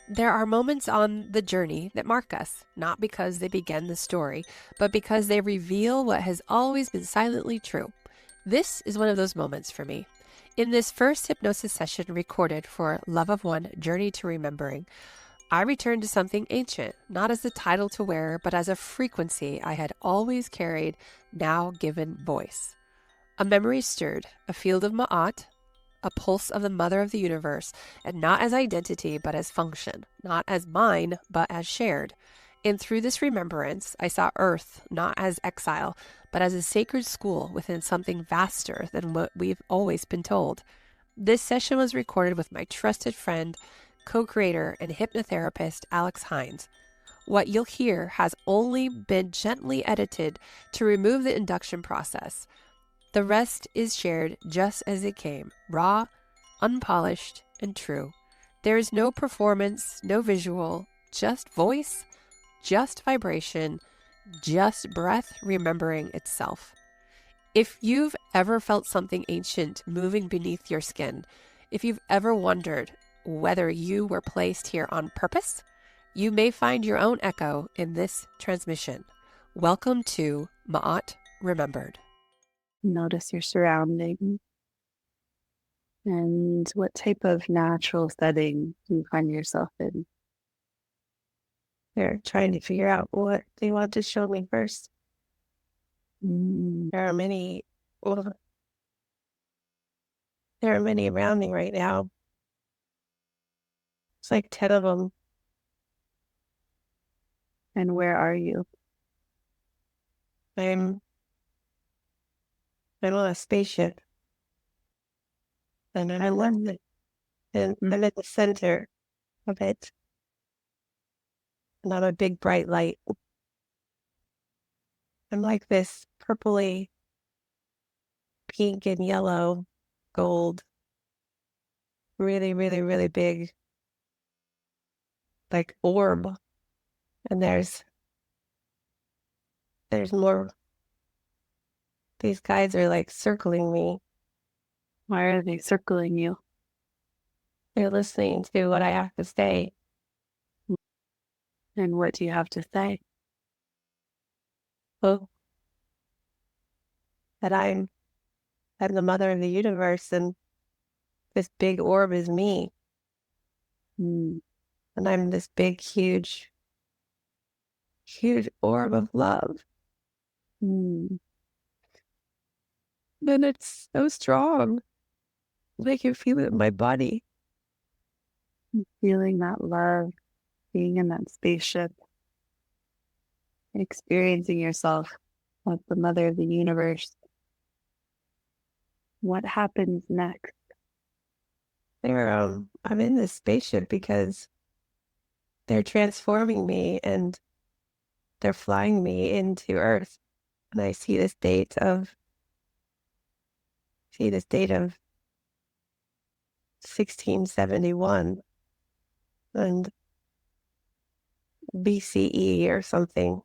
There are moments on the journey that mark us, not because they begin the story, but because they reveal what has always been silently true. This is one of those moments for me. In this first hypnosis session recorded for Love of One Journey to Remembering, I returned to something ancient, not as a title to wear, but as a frequency I had always carried, now given voice. A memory stirred, a field of Ma'at, a pulse of the Mother of the Universe, and not as identity, but as function, not as mine, but as shared. And through this remembrance, I saw Earth not as exile, but as a sacred school within something vaster than what we've always been told. This session was recorded with my trusted friend, co-creator, and hypnotherapist, Alex Heintz. What you'll hear has only been gently edited to remove the induction process. The rest is shared just as it came, raw, unpolished, and true. There is no performance, no visual, just voice, just vibration, just breath remembering itself. If you've ever felt something ancient moving beneath your skin, if you've ever wondered whether you were placed here on purpose, you may find your own echo in this transmission. Welcome to Ma'at Remembered. Notice your surroundings and what type of natural setting you find yourself in. They're trying to figure out what they want to show me first. Mm, There are many, well, there are many around me right now. It's like 10 of them. and where are you? I'm I'm on a spaceship, and I love I'm at the center of it, and I'm a big bright light. I'm like this purpley, pink and yellow, gold, really, really, really big, like orb. And there's more. These guys are like circling me. Why are they circling you? They're listening to what I have to say. And what do you have to say? Oh, that I'm the mother of the universe, and this big orb is me, Mm, and I'm this big, huge, huge orb of love. mm, And it's so strong. I can feel it in my body. feeling that love, being in that spaceship, experiencing yourself as the mother of the universe. What happens next? I'm in this spaceship because they're transforming me and they're flying me into Earth. And I see this date of 1671 and BCE or something.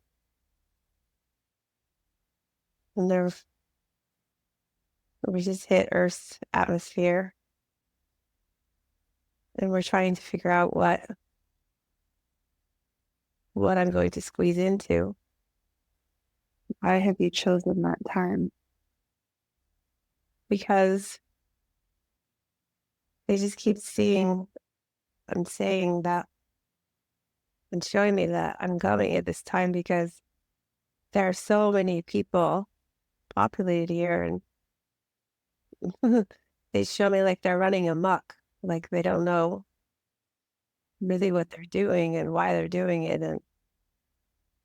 And we just hit Earth's atmosphere. And we're trying to figure out what I'm going to squeeze into. Why have you chosen that time? Because they just keep seeing and saying that and showing me that I'm coming at this time because there are so many people populated here, and they show me like they're running amok, like they don't know really what they're doing and why they're doing it, and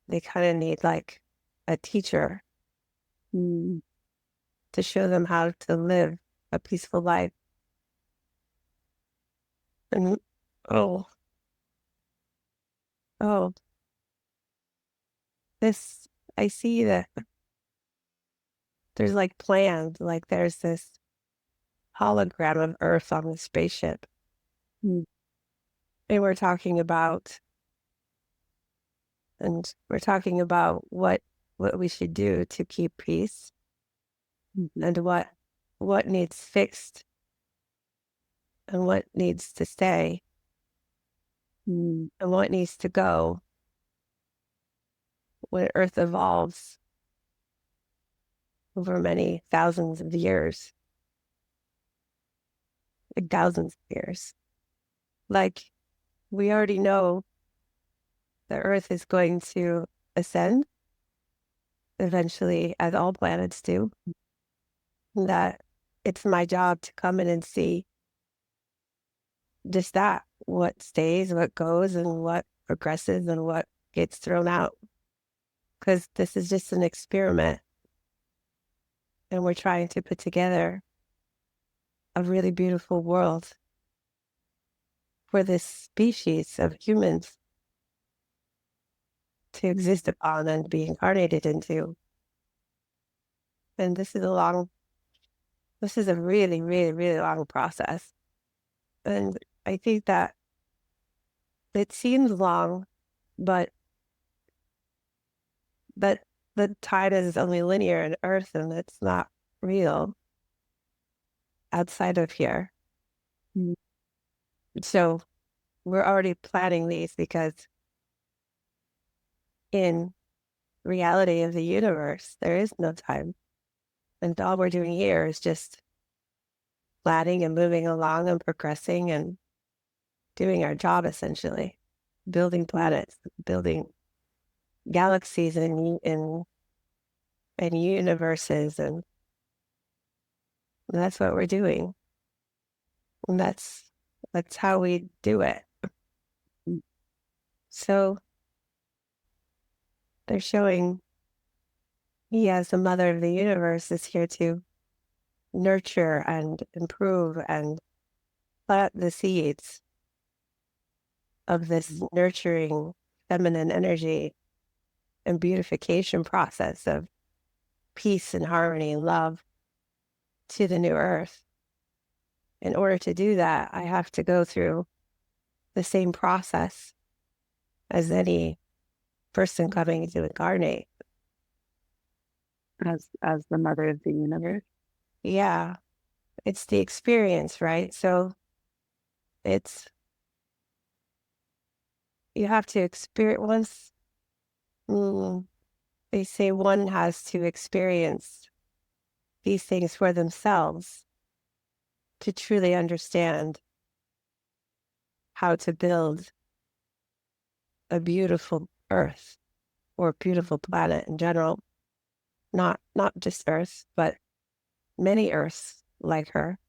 they kind of need like a teacher Mm, to show them how to live a peaceful life. And oh, oh, this, I see that there's like plans, like there's this hologram of Earth on the spaceship. mm, And we're talking about what we should do to keep peace mhm. and what needs fixed and what needs to stay. Mm. and what needs to go when Earth evolves over many thousands of years, like thousands of years. Like, we already know the Earth is going to ascend eventually, as all planets do, that it's my job to come in and see just that, what stays, what goes, and what progresses and what gets thrown out. Because this is just an experiment, and we're trying to put together a really beautiful world for this species of humans to exist upon and be incarnated into. And this is a really, really, really long process. And I think that it seems long, but the time is only linear in Earth, and it's not real outside of here. Mm. So we're already planning these because in reality of the universe, there is no time. And all we're doing here is just planning and moving along and progressing and doing our job, essentially, building planets, building galaxies and universes, and that's what we're doing. And that's how we do it. So they're showing he, as the mother of the universe, is here to nurture and improve and plant the seeds of this nurturing feminine energy and beautification process of peace and harmony and love to the new earth. In order to do that, I have to go through the same process as any person coming to incarnate. As the mother of the universe. Yeah, it's the experience, right? So it's, you have to experience once. They say one has to experience these things for themselves to truly understand how to build a beautiful earth or a beautiful planet in general. Not just Earth, but many Earths like her,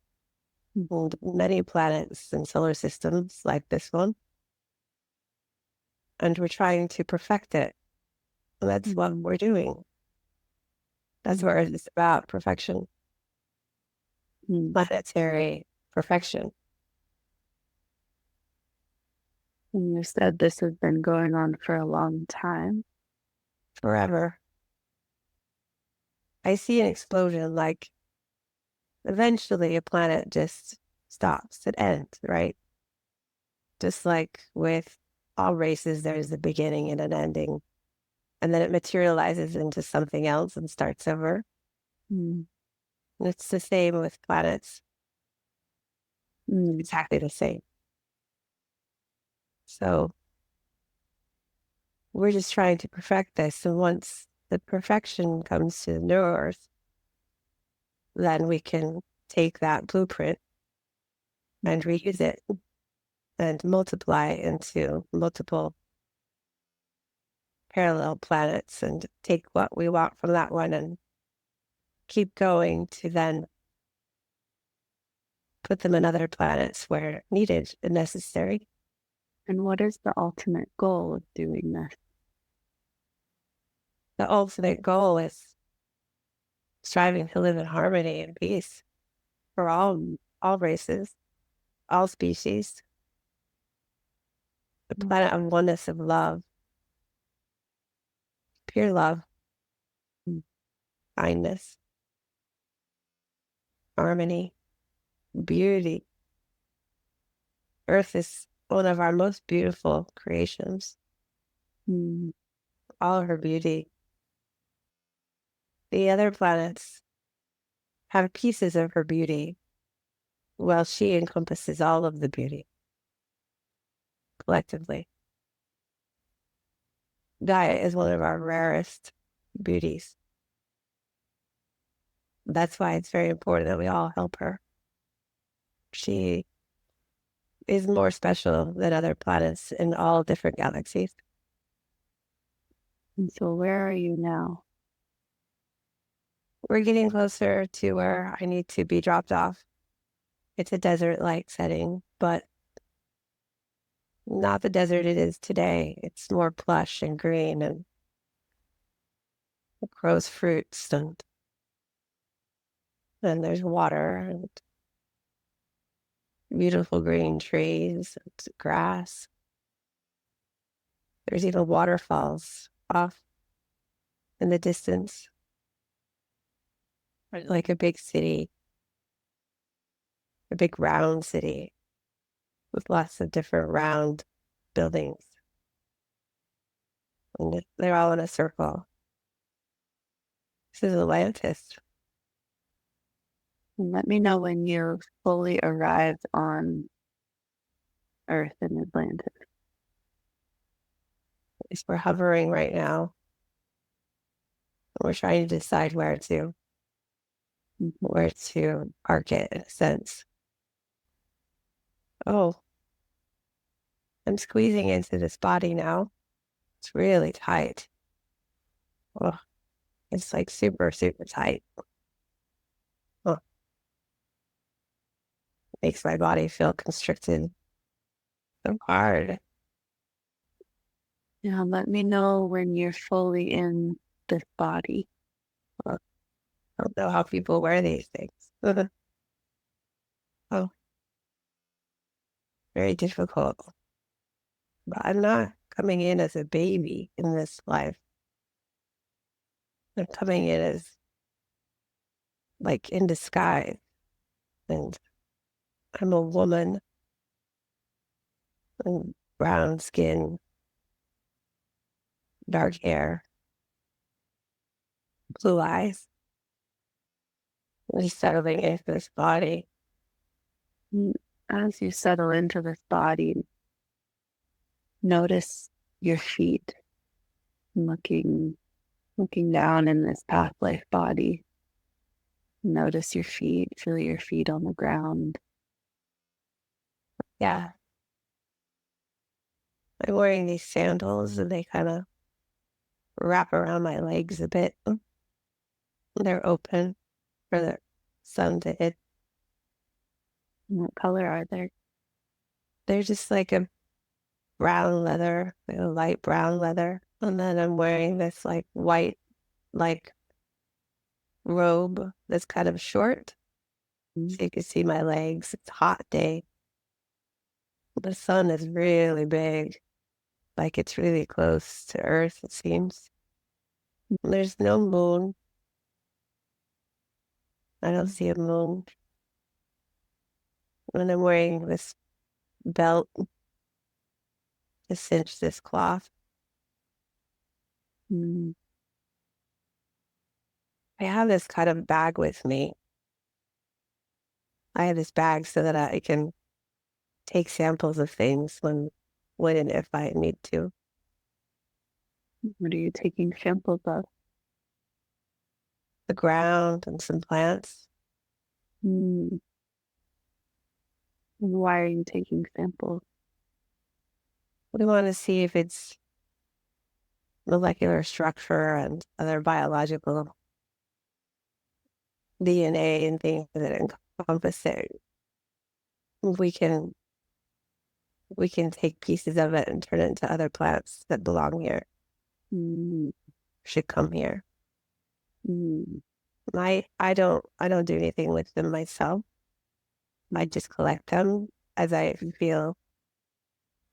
and many planets and solar systems like this one. And we're trying to perfect it. And that's what we're doing. That's what it's about, perfection. Planetary perfection. And you said this has been going on for a long time. Forever. I see an explosion, like eventually a planet just stops, it ends, right? Just like with all races, there's a beginning and an ending, and then it materializes into something else and starts over. And it's the same with planets. Exactly the same. So we're just trying to perfect this. And once the perfection comes to the new earth, then we can take that blueprint and reuse it and multiply into multiple parallel planets and take what we want from that one and keep going to then put them in other planets where needed and necessary. And what is the ultimate goal of doing this? The ultimate goal is striving to live in harmony and peace for all races, all species, a planet of oneness, of love, pure love, kindness, harmony, beauty. Earth is one of our most beautiful creations. All of her beauty. The other planets have pieces of her beauty, while she encompasses all of the beauty. collectively. Diet is one of our rarest beauties. That's why it's very important that we all help her. She is more special than other planets in all different galaxies. And so where are you now? We're getting closer to where I need to be dropped off. It's a desert-like setting, but not the desert it is today. It's more plush and green and grows fruits and there's water and beautiful green trees and grass. There's even waterfalls off in the distance, like a big city, a big round city with lots of different round buildings. And they're all in a circle. This is Atlantis. And let me know when you're fully arrived on Earth in Atlantis. We're hovering right now. We're trying to decide where to park it in a sense. Oh, I'm squeezing into this body now. It's really tight. Oh, it's like super, super tight. Oh, makes my body feel constricted so hard. Yeah, let me know when you're fully in this body. I don't know how people wear these things. Oh, very difficult. But I'm not coming in as a baby in this life. I'm coming in as like in disguise. And I'm a woman and brown skin, dark hair, blue eyes. Just settling into this body. As you settle into this body, notice your feet looking down in this path-life body. Notice your feet, feel your feet on the ground. Yeah. I'm wearing these sandals and they kind of wrap around my legs a bit. They're open for the sun to hit. What color are they? They're just like a brown leather, like a light brown leather. And then I'm wearing this like white, like robe that's kind of short. So you can see my legs. It's a hot day. The sun is really big. Like it's really close to Earth, it seems. There's no moon. I don't see a moon. And I'm wearing this belt to cinch this cloth. Mm. I have this kind of bag with me. I have this bag so that I can take samples of things when and if I need to. What are you taking samples of? The ground and some plants. Mm. Why are you taking samples? We want to see if it's molecular structure and other biological DNA and things that encompass it. We can take pieces of it and turn it into other plants that belong here, Mm. should come here. Mm. I don't do anything with them myself. I just collect them as I feel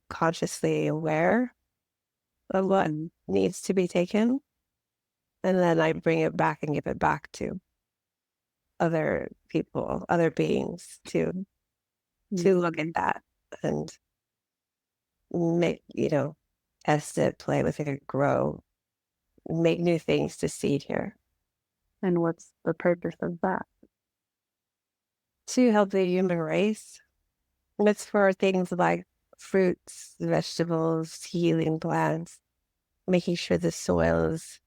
consciously aware of what needs to be taken. And then I bring it back and give it back to other people, other beings to look at that and make, test it, play with it, grow, make new things to seed here. And what's the purpose of that? To help the human race. And it's for things like fruits, vegetables, healing plants, making sure the soil is,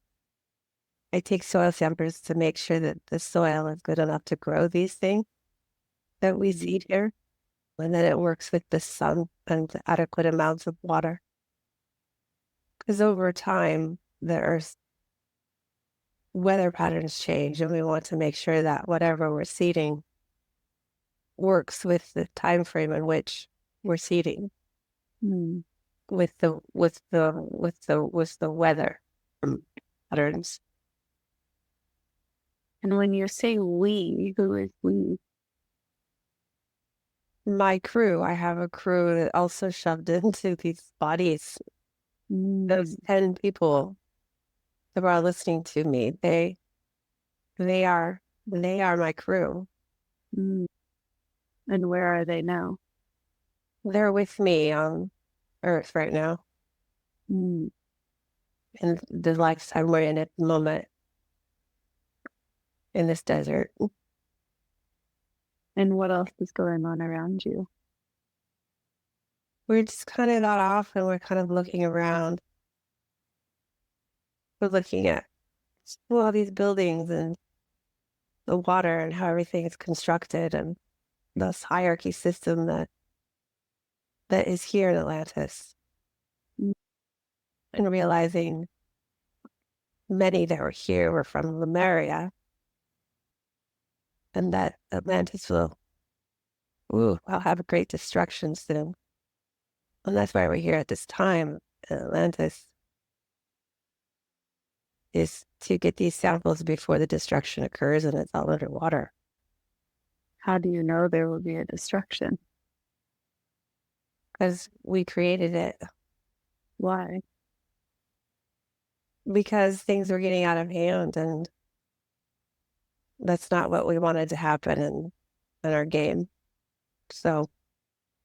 I take soil samples to make sure that the soil is good enough to grow these things that we seed here, and that it works with the sun and adequate amounts of water. Because over time, the Earth's weather patterns change, and we want to make sure that whatever we're seeding works with the time frame in which we're seeding, with the weather patterns. And when you say we, who is we? My crew, I have a crew that also shoved into these bodies. Those 10 people that are listening to me, they are my crew. And where are they now? They're with me on Earth right now. In the lifetime we're in at the moment, in this desert. And what else is going on around you? We're just kind of not off, and we're kind of looking around. We're looking at all these buildings and the water and how everything is constructed, and this hierarchy system that is here in Atlantis. And realizing many that were here were from Lemuria, and that Atlantis will have a great destruction soon. And that's why we're here at this time in Atlantis, is to get these samples before the destruction occurs and it's all underwater. How do you know there will be a destruction? Because we created it. Why? Because things were getting out of hand, and that's not what we wanted to happen in our game. So,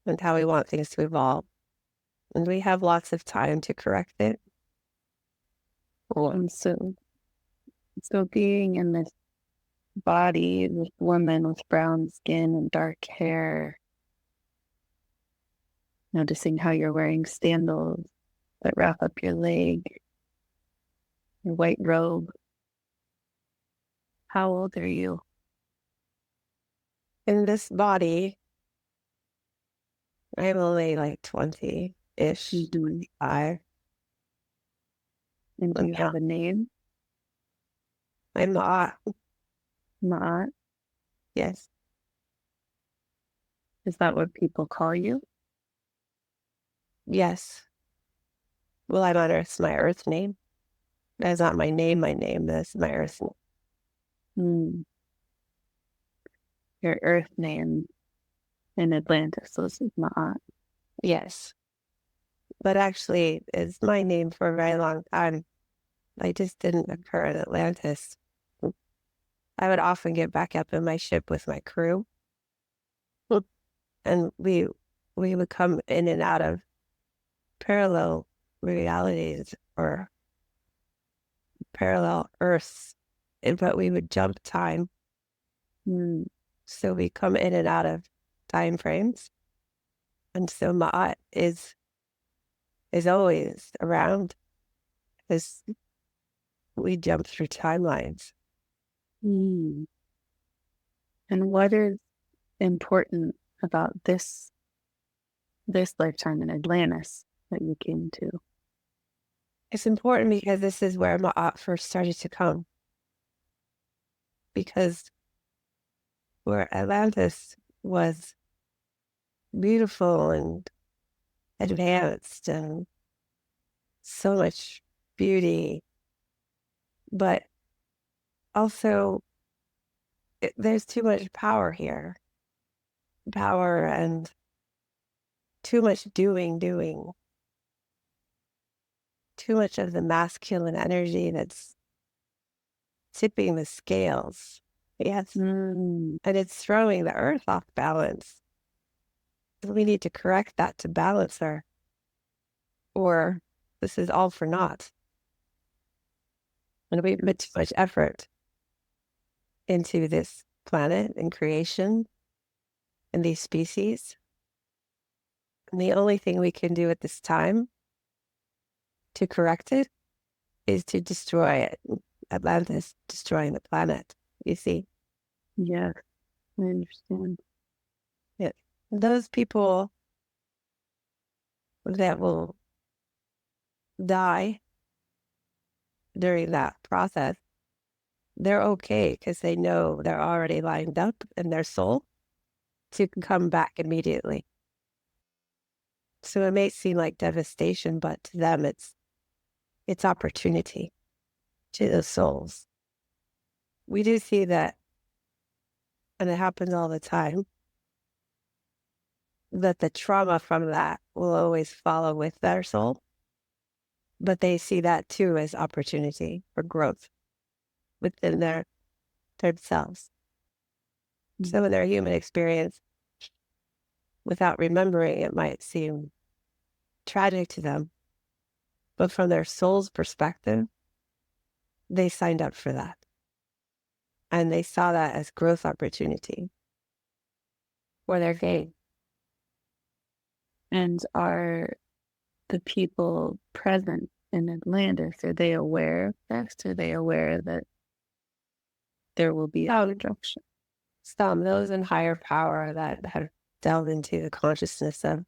and how we want things to evolve. And we have lots of time to correct it. And so being in this body, this woman with brown skin and dark hair, noticing how you're wearing sandals that wrap up your leg, your white robe. How old are you? In this body, I'm only like 20-ish, 25. And do you have a name? I'm Ma'at. Ma'at? Yes. Is that what people call you? Yes. Well, I'm on Earth. It's my Earth name. That's not my name. My name is my Earth name. Your Earth name in Atlantis is Ma'at. Yes. But actually, it's my name for a very long time. I just didn't occur in Atlantis. I would often get back up in my ship with my crew. And we would come in and out of parallel realities or parallel Earths, but we would jump time. So we come in and out of time frames. And so Ma'at is always around, because we jump through timelines. And what is important about this lifetime in Atlantis that you came to? It's important because this is where Ma'at first started to come. Because where Atlantis was beautiful and advanced and so much beauty, but also there's too much power here. Power and too much doing. Too much of the masculine energy that's tipping the scales. Yes. And it's throwing the Earth off balance. We need to correct that to balance her, or this is all for naught. And we put too much effort into this planet and creation and these species. And the only thing we can do at this time to correct it is to destroy it. Atlantis destroying the planet, you see? Yes, I understand. Yeah. Those people that will die during that process, they're okay because they know they're already lined up in their soul to come back immediately. So it may seem like devastation, but to them it's opportunity to those souls. We do see that, and it happens all the time, that the trauma from that will always follow with their soul. But they see that too as opportunity for growth within themselves. So in their human experience, without remembering, it might seem tragic to them. But from their soul's perspective, they signed up for that. And they saw that as growth opportunity for their gain. And are the people present in Atlantis, are they aware of this? Are they aware that there will be a destruction? Some, those in higher power that have delved into the consciousness of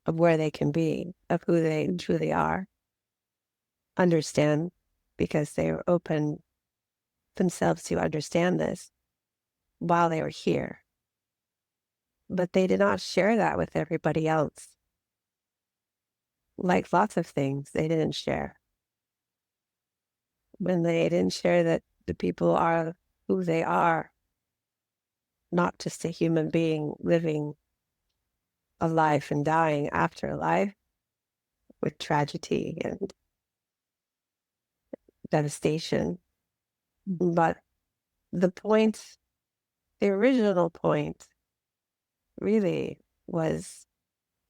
where they can be, of who they truly are, understand because they were open themselves to understand this while they were here. But they did not share that with everybody else. Like lots of things, they didn't share. When they didn't share that the people are who they are, not just a human being living a life and dying after a life with tragedy and devastation. But the point, the original point, really was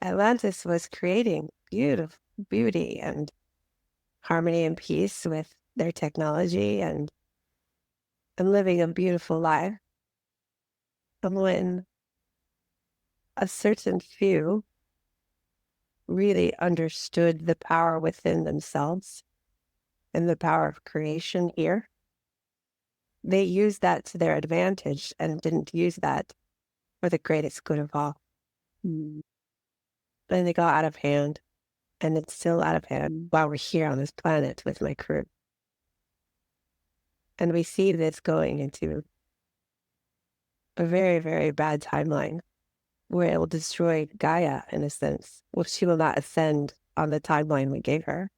Atlantis was creating beauty and harmony and peace with their technology and living a beautiful life. And when a certain few really understood the power within themselves and the power of creation here, they used that to their advantage and didn't use that for the greatest good of all. And they got out of hand, and it's still out of hand while we're here on this planet with my crew. And we see this going into a very, very bad timeline where it will destroy Gaia in a sense, which she will not ascend on the timeline we gave her.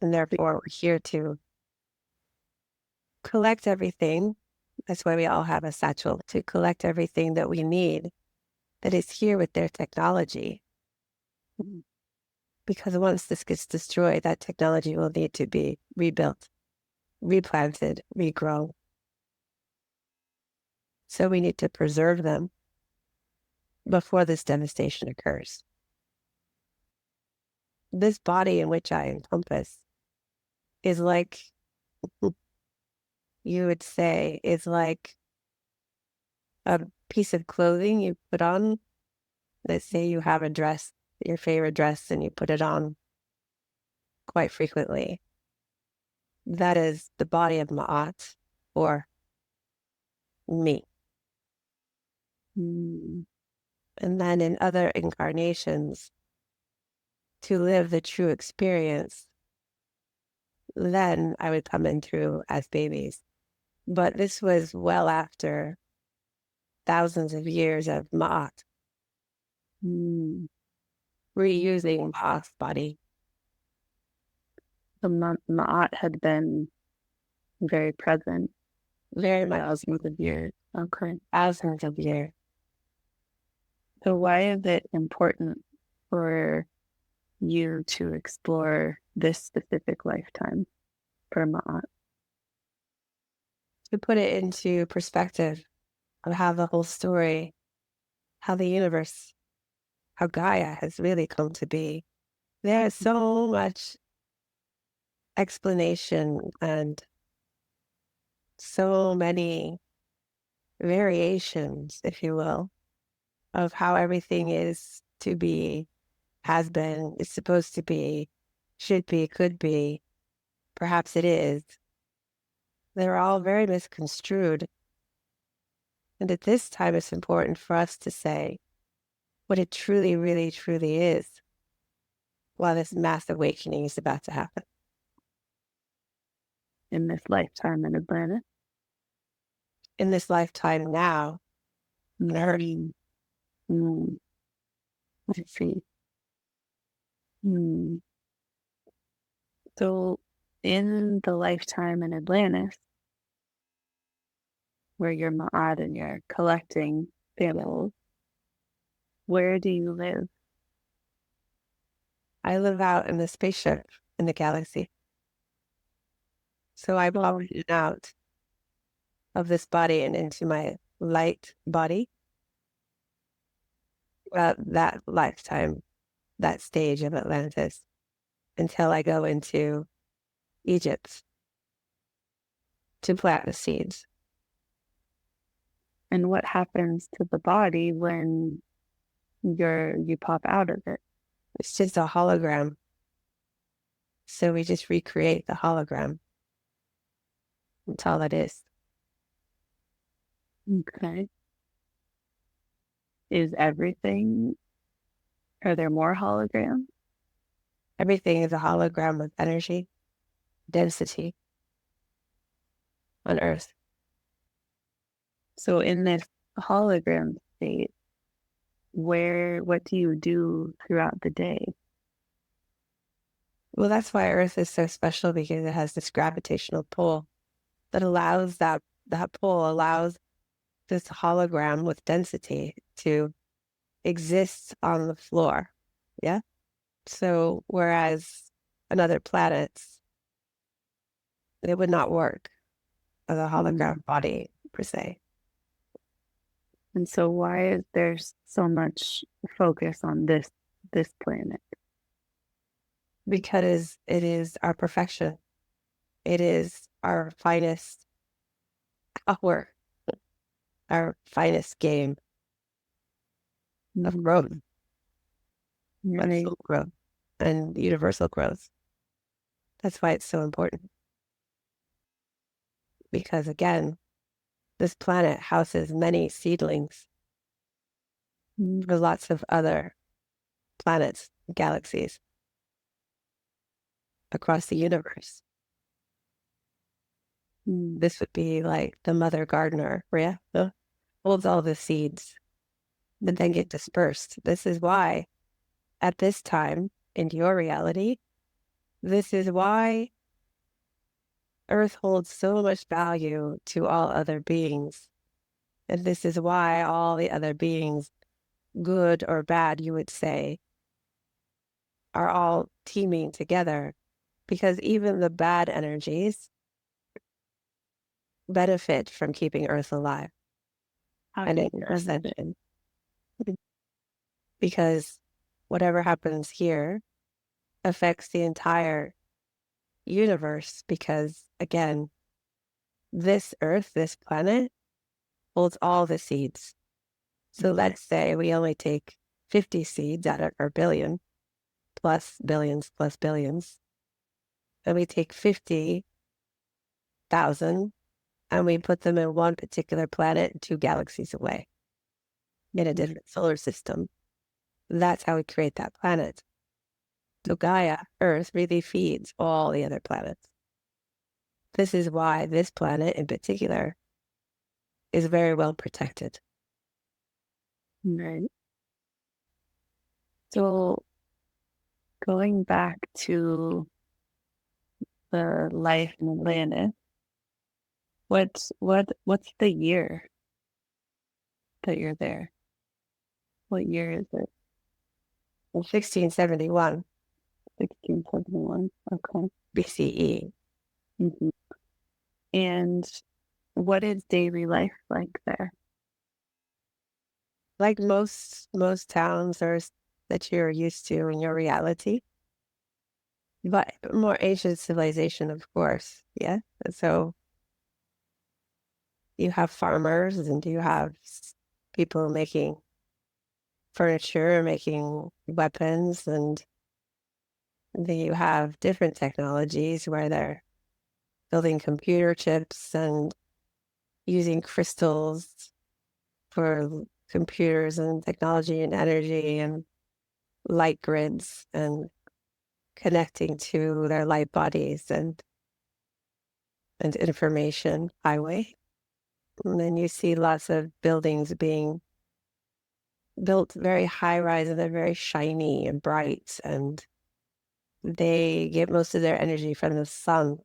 And therefore, we're here to collect everything. That's why we all have a satchel, to collect everything that we need that is here with their technology. Because once this gets destroyed, that technology will need to be rebuilt, replanted, regrown. So we need to preserve them before this devastation occurs. This body in which I encompass is like, you would say, is like a piece of clothing you put on. Let's say you have a dress, your favorite dress, and you put it on quite frequently. That is the body of Ma'at, or me. And then in other incarnations, to live the true experience, then I would come in through as babies. But this was well after thousands of years of Ma'at, reusing Ma'at's body. The Ma'at had been very present. Very much. Thousands of years. Okay. Thousands of years. So why is it important for you to explore this specific lifetime for Ma'at? To put it into perspective of how the whole story, how the universe, how Gaia has really come to be. There is so much explanation and so many variations, if you will, of how everything is to be, has been, is supposed to be, should be, could be, perhaps it is, they're all very misconstrued. And at this time, it's important for us to say what it truly, really, truly is while this mass awakening is about to happen. In this lifetime in Atlantis. In this lifetime now, on Earth. I see. So in the lifetime in Atlantis, where you're Ma'at and you're collecting samples, where do you live? I live out in the spaceship in the galaxy. So I pop in and out of this body and into my light body. That lifetime, that stage of Atlantis, until I go into Egypt to plant the seeds. And what happens to the body when you pop out of it? It's just a hologram. So we just recreate the hologram. That's all it is. Okay. Is everything, are there more holograms? Everything is a hologram with energy, density on Earth. So in this hologram state, what do you do throughout the day? Well, that's why Earth is so special, because it has this gravitational pull that allows that pull allows this hologram with density to exist on the floor. Yeah. So whereas on other planets, it would not work as a hologram body per se. And so why is there so much focus on this planet? Because it is our perfection. It is our finest hour, our finest game of growth, Right. soul growth, and universal growth. That's why it's so important. Because again, this planet houses many seedlings for lots of other planets, galaxies across the universe. This would be like the mother gardener, yeah, holds all the seeds that then get dispersed. This is why, at this time in your reality, this is why Earth holds so much value to all other beings. And this is why all the other beings, good or bad, you would say, are all teaming together, because even the bad energies benefit from keeping Earth alive and in your ascension. Because whatever happens here affects the entire universe, because again, this Earth, this planet, holds all the seeds. So let's say we only take 50 seeds out of our billion, plus billions, and we take 50,000 and we put them in one particular planet 2 galaxies away in a different solar system. That's how we create that planet. So Gaia, Earth, really feeds all the other planets. This is why this planet in particular is very well protected. Right. So going back to the life in Atlantis, what's the year that you're there? What year is it? 1671 1671. Okay. BCE. And what is daily life like there? Like most towns that you're used to in your reality, but more ancient civilization, of course. Yeah. So you have farmers and you have people making furniture, making weapons, and then you have different technologies where they're building computer chips and using crystals for computers and technology and energy and light grids and connecting to their light bodies and information highway. And then you see lots of buildings being built very high rise, and they're very shiny and bright, and they get most of their energy from the sun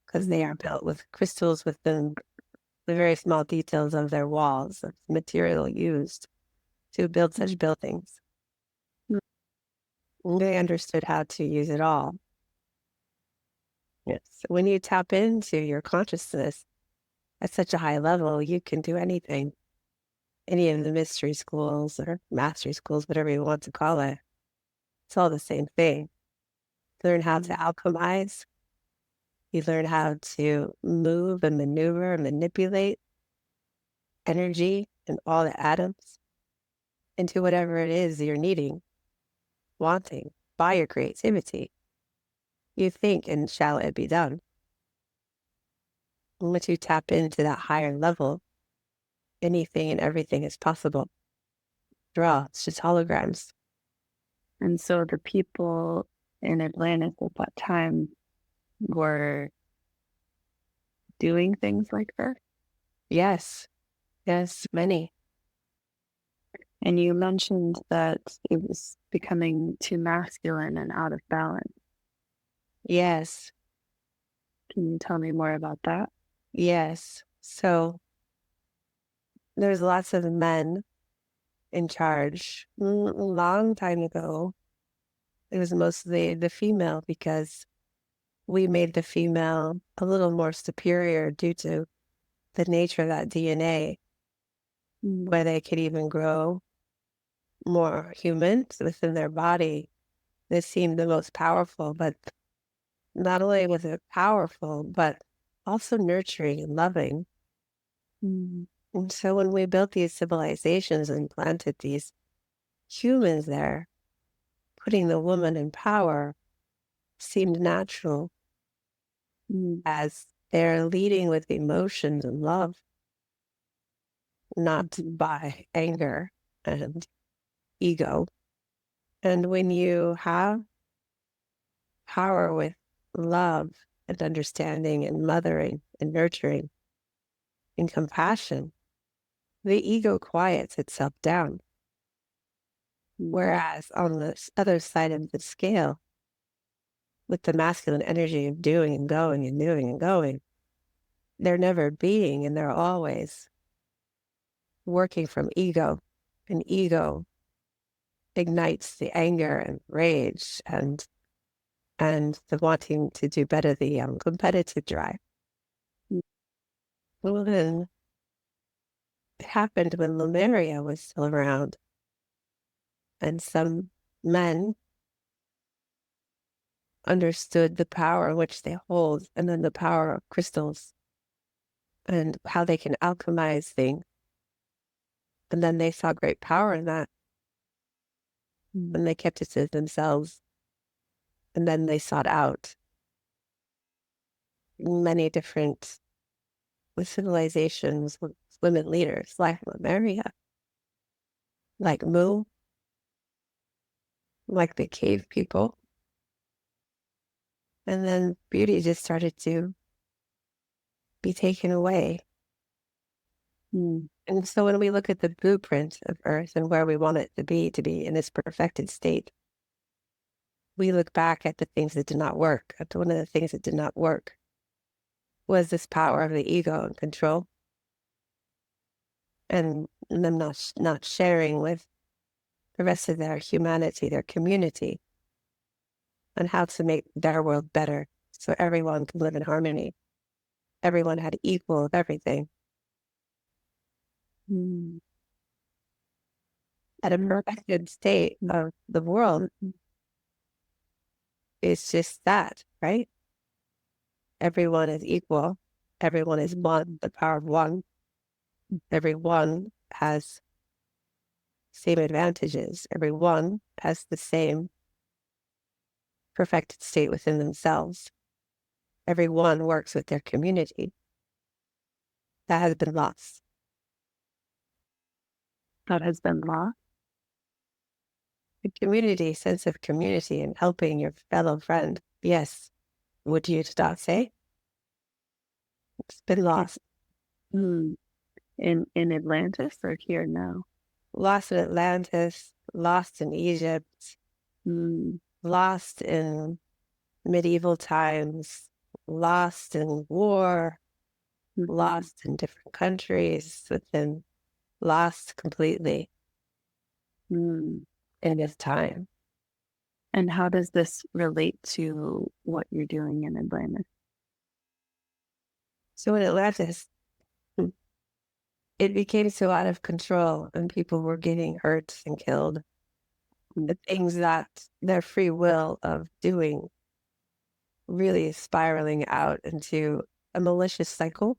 because they are built with crystals within the very small details of their walls, of material used to build such buildings. They understood how to use it all. Yes. When you tap into your consciousness at such a high level, you can do anything. Any of the mystery schools or mastery schools, whatever you want to call it, it's all the same thing. Learn how to alchemize. You learn how to move and maneuver and manipulate energy and all the atoms into whatever it is you're needing, wanting, by your creativity. You think, and shall it be done. Once you tap into that higher level, anything and everything is possible. Draw, it's just holograms. And so the people in Atlantis at that time were doing things like this? Yes, many. And you mentioned that it was becoming too masculine and out of balance. Yes. Can you tell me more about that? Yes. So there's lots of men in charge. A long time ago, it was mostly the female, because we made the female a little more superior due to the nature of that DNA, where they could even grow more humans within their body. This seemed the most powerful, but not only was it powerful, but also nurturing and loving. And so when we built these civilizations and planted these humans there, putting the woman in power seemed natural, as they're leading with emotions and love, not by anger and ego. And when you have power with love and understanding and mothering and nurturing and compassion, the ego quiets itself down. Whereas on the other side of the scale, with the masculine energy of doing and going and doing and going, they're never being, and they're always working from ego. And ego ignites the anger and rage and the wanting to do better, the competitive drive. Well, then it happened when Lemuria was still around, and some men understood the power which they hold, and then the power of crystals and how they can alchemize things. And then they saw great power in that, and they kept it to themselves. And then they sought out many different civilizations with women leaders, like Lemuria, like Mu, like the cave people. And then beauty just started to be taken away. And so when we look at the blueprint of Earth and where we want it to be in its perfected state, we look back at the things that did not work. One of the things that did not work was this power of the ego and control, and them not sharing with the rest of their humanity, their community, on how to make their world better so everyone can live in harmony. Everyone had equal of everything. At a perfected state of the world, it's just that, right? Everyone is equal. Everyone is one, the power of one. Everyone has same advantages. Everyone has the same perfected state within themselves. Everyone works with their community. That has been lost. That has been lost. The community, sense of community and helping your fellow friend. Yes. Would you not say? It's been lost. In Atlantis or here now? Lost in Atlantis, lost in Egypt, lost in medieval times, lost in war, lost in different countries, within lost completely in this time. And how does this relate to what you're doing in Atlantis? So in Atlantis, it became so out of control and people were getting hurt and killed. The things that their free will of doing really spiraling out into a malicious cycle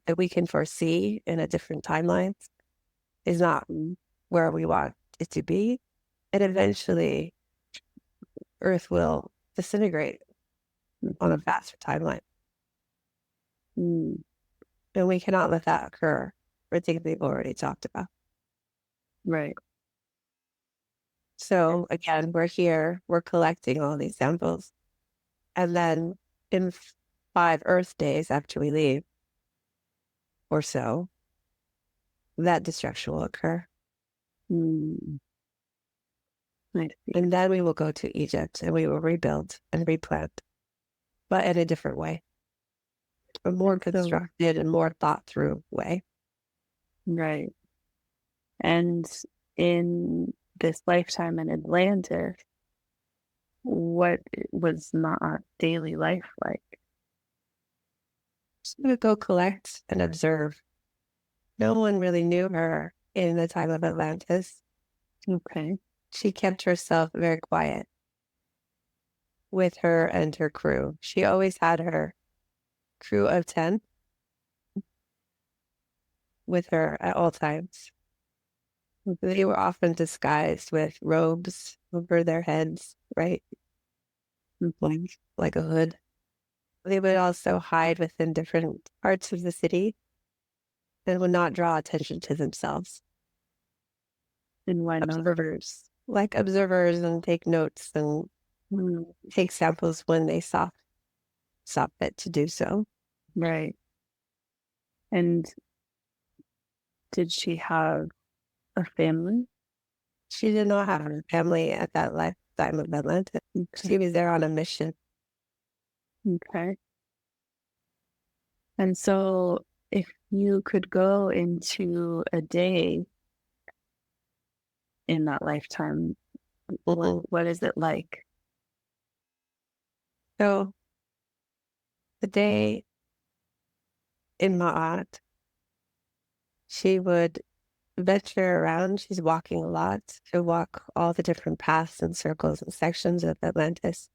that we can foresee in a different timeline is not where we want it to be. And eventually Earth will disintegrate on a faster timeline. And we cannot let that occur for things we've already talked about. Right. So again, we're here, we're collecting all these samples. And then in 5 Earth days after we leave, or so, that destruction will occur. And then we will go to Egypt and we will rebuild and replant, but in a different way. A more constructed and more thought through way. Right. And in this lifetime in Atlantis, what was not daily life like? She would go collect and observe. No one really knew her in the time of Atlantis. Okay. She kept herself very quiet with her and her crew. She always had her crew of 10 with her at all times. They were often disguised with robes over their heads, right? Like a hood. They would also hide within different parts of the city and would not draw attention to themselves. And why not? Observers and take notes and take samples when they saw fit to do so. Right. And did she have a family? She did not have a family at that lifetime of Atlantis. She was there on a mission. Okay. And so if you could go into a day in that lifetime, what is it like? So the day in Ma'at, she would venture around. She's walking a lot. She'll walk all the different paths and circles and sections of Atlantis.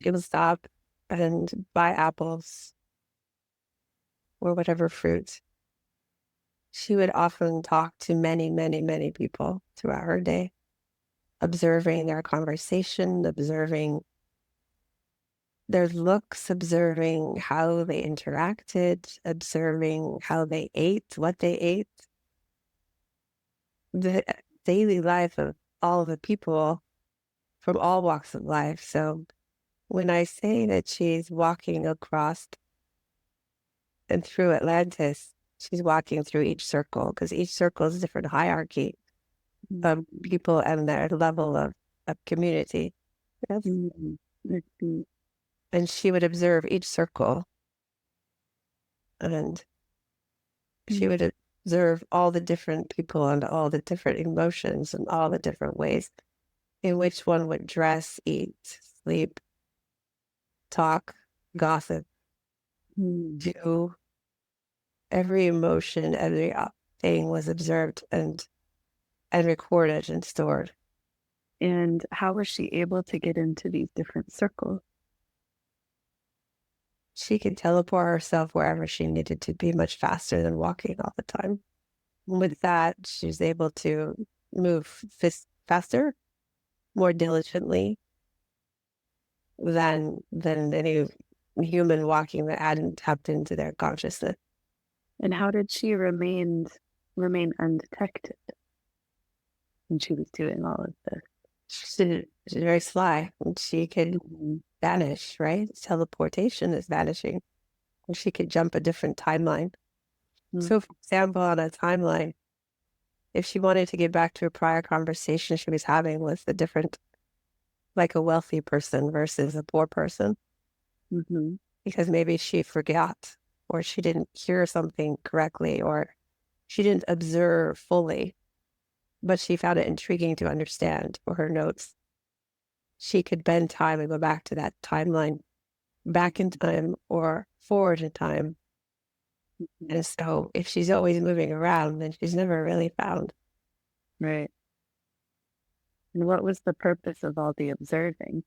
She would stop and buy apples or whatever fruit. She would often talk to many, many, many people throughout her day, observing their conversation, observing their looks, observing how they interacted, observing how they ate, what they ate. The daily life of all the people from all walks of life. So when I say that she's walking across and through Atlantis, she's walking through each circle because each circle is a different hierarchy of people and their level of community. Yes. And she would observe each circle and she would observe all the different people and all the different emotions and all the different ways in which one would dress, eat, sleep, talk, gossip, do. Every emotion, every thing was observed and recorded and stored. And how was she able to get into these different circles? She could teleport herself wherever she needed to be much faster than walking all the time. With that, she was able to move faster, more diligently than any human walking that hadn't tapped into their consciousness. And how did she remain undetected when she was doing all of this? She's very sly, and she could vanish, right? Teleportation is vanishing. And she could jump a different timeline. So, for example, on a timeline, if she wanted to get back to a prior conversation she was having with a different, like a wealthy person versus a poor person, because maybe she forgot, or she didn't hear something correctly, or she didn't observe fully, but she found it intriguing to understand, or her notes, she could bend time and go back to that timeline, back in time or forward in time. And so if she's always moving around, then she's never really found. Right. And what was the purpose of all the observing?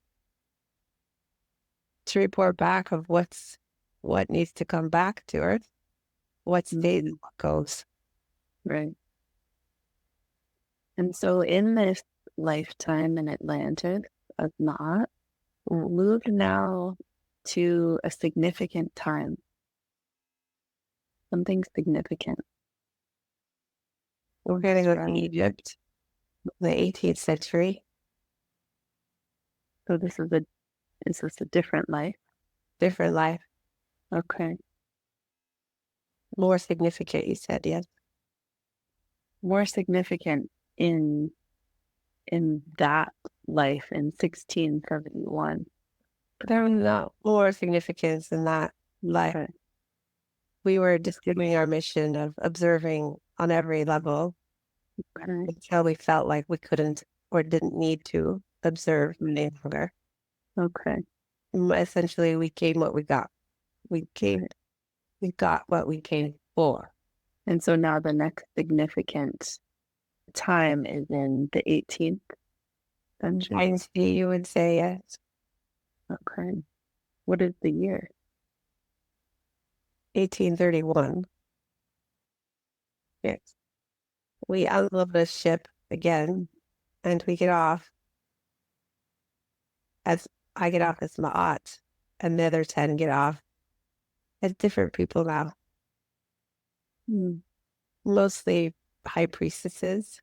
To report back of what needs to come back to Earth, what stays, what goes. Right. And so in this lifetime in Atlantis of not, move now to a significant time. Something significant. We're going to go to Egypt, the 18th century. So is this a different life? Different life. Okay. More significant, you said, yes. More significant in that life in 1671. There was no more significance in that life. Okay. We were just doing our mission of observing on every level until we felt like we couldn't or didn't need to observe any longer. Okay. Essentially, we came what we got. We got what we came for. And so now the next significant time is in the 18th century. I see, you would say yes. Okay. What is the year? 1831. Yes. We unload the ship again, and we get off as I get off as Ma'at, and the other 10 get off as different people now. Mostly high priestesses,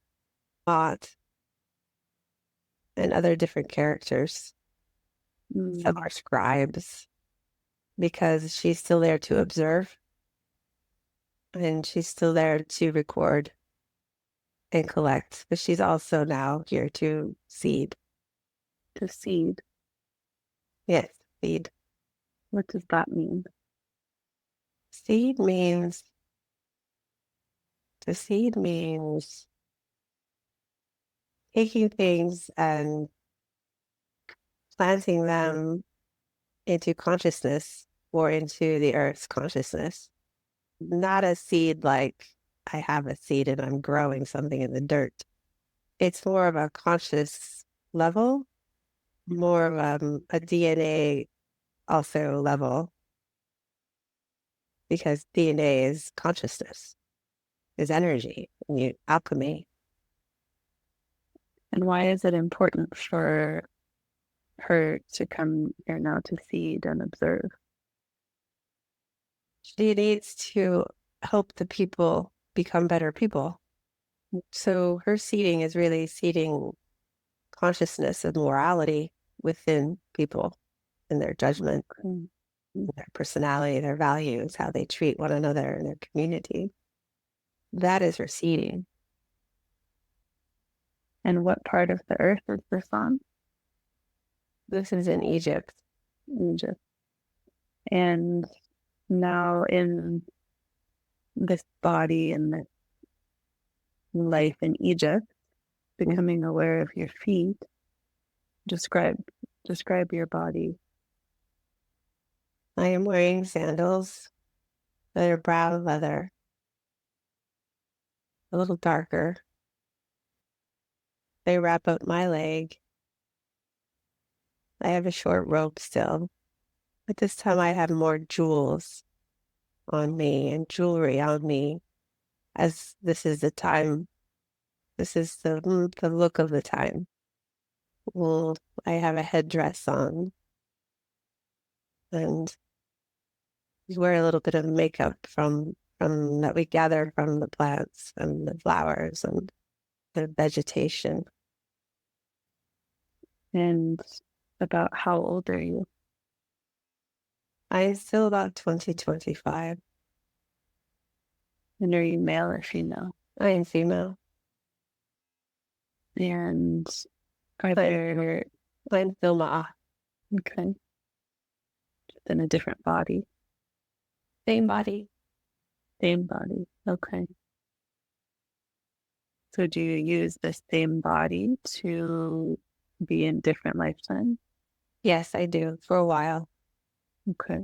Ma'at, and other different characters. Some are scribes, because she's still there to observe, and she's still there to record and collect, but she's also now here to seed. To seed? Yes, seed. What does that mean? Seed means taking things and planting them into consciousness or into the earth's consciousness. Not a seed like I have a seed and I'm growing something in the dirt. It's more of a conscious level, more of a DNA also level, because DNA is consciousness, is energy, alchemy. And why is it important for her to come here now to seed and observe? She needs to help the people become better people. So her seeding is really seeding consciousness and morality within people, in their judgment, their personality, their values, how they treat one another in their community. That is her seeding. And what part of the earth is this on? This is in Egypt. Egypt. And now in this body and this life in Egypt, becoming aware of your feet, describe your body. I am wearing sandals that are brown leather, a little darker. They wrap up my leg. I have a short robe still, but this time I have more jewels on me and jewelry on me as this is the time, this is the look of the time. Well, I have a headdress on, and we wear a little bit of makeup from that we gather from the plants and the flowers and the vegetation. And about how old are you? I'm still about 20-25. And are you male or female? I am female. And are there, I'm still Ma. okay, just in a different body? Same body. Same body, okay. So do you use the same body to be in different lifetimes? Yes, I do, for a while. Okay.